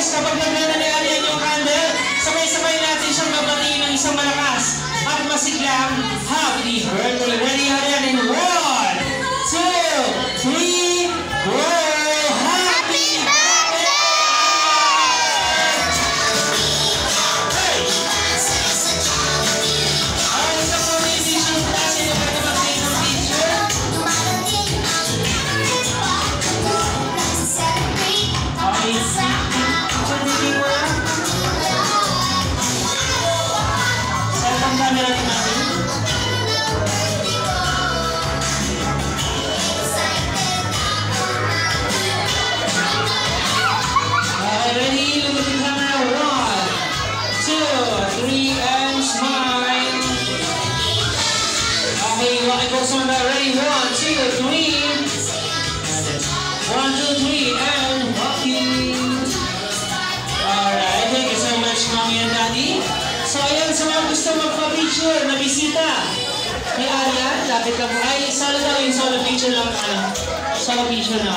guys, kapag naglala ni Arian yung candle, sabay-sabay natin siyang babatiin ng isang malakas at masiglang happy birthday. Ready, Arian? In 1, 2, 3, go! Ready, 1, 2, 3. 1, 2, 3, and walking. Alright, thank you so much, Mommy and Daddy. So, ayan, sa mga gusto magpa-picture na bisita kay Arian, lapit ka po. Ay, solo daw yung solo picture lang. Solo picture na.